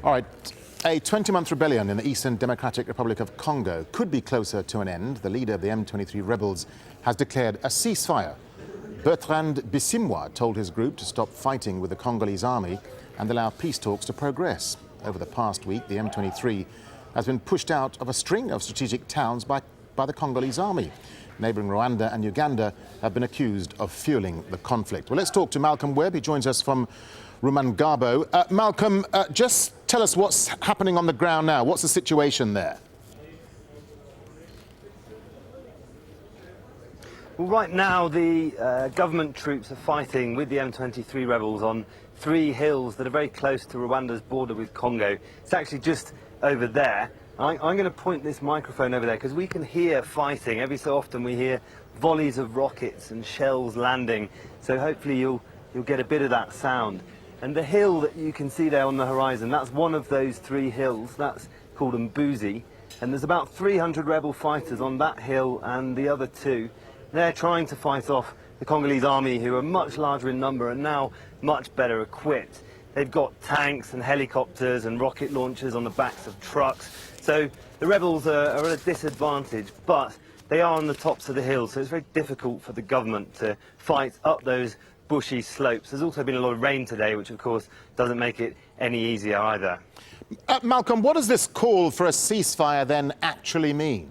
All right. A 20-month rebellion in the Eastern Democratic Republic of Congo could be closer to an end. The leader of the M23 rebels has declared a ceasefire. Bertrand Bisimwa told his group to stop fighting with the Congolese army and allow peace talks to progress. Over the past week, the M23 has been pushed out of a string of strategic towns by the Congolese army. Neighbouring Rwanda and Uganda have been accused of fueling the conflict. Well, let's talk to Malcolm Webb. He joins us from Rumangabo. Malcolm, just tell us what's happening on the ground now. What's the situation there? Well, right now the government troops are fighting with the M23 rebels on 3 hills that are very close to Rwanda's border with Congo. It's actually just over there. I'm going to point this microphone over there because we can hear fighting. Every so often we hear volleys of rockets and shells landing. So hopefully you'll get a bit of that sound. And the hill that you can see there on the horizon, that's one of those 3 hills. That's called Mbuzi. And there's about 300 rebel fighters on that hill and the other 2. They're trying to fight off the Congolese army, who are much larger in number and now much better equipped. They've got tanks and helicopters and rocket launchers on the backs of trucks. So the rebels are at a disadvantage, but they are on the tops of the hills, so it's very difficult for the government to fight up those bushy slopes. There's also been a lot of rain today, which of course doesn't make it any easier either. Malcolm, what does this call for a ceasefire then actually mean?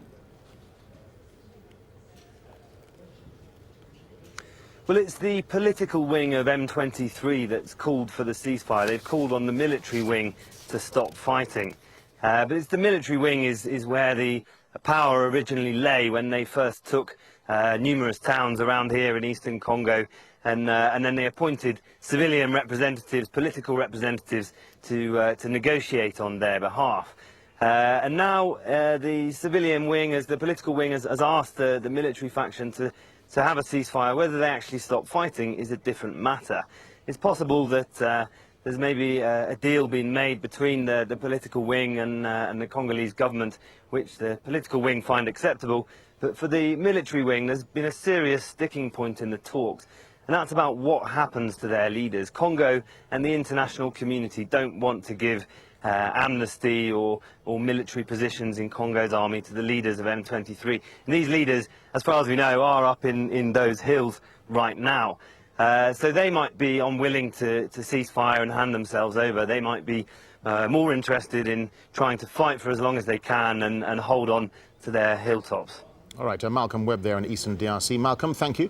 Well, it's the political wing of M23 that's called for the ceasefire. They've called on the military wing to stop fighting. But it's the military wing is where the power originally lay when they first took numerous towns around here in eastern Congo, and then they appointed civilian representatives, political representatives, to negotiate on their behalf. And now the civilian wing, as the political wing, has asked the military faction to have a ceasefire. Whether they actually stop fighting is a different matter. It's possible that there's maybe a deal being made between the political wing and the Congolese government, which the political wing find acceptable. But for the military wing, there's been a serious sticking point in the talks, and that's about what happens to their leaders. Congo and the international community don't want to give amnesty or military positions in Congo's army to the leaders of M23. And these leaders, as far as we know, are up in those hills right now. So they might be unwilling to cease fire and hand themselves over. They might be more interested in trying to fight for as long as they can and hold on to their hilltops. All right, Malcolm Webb there in Eastern DRC. Malcolm, thank you.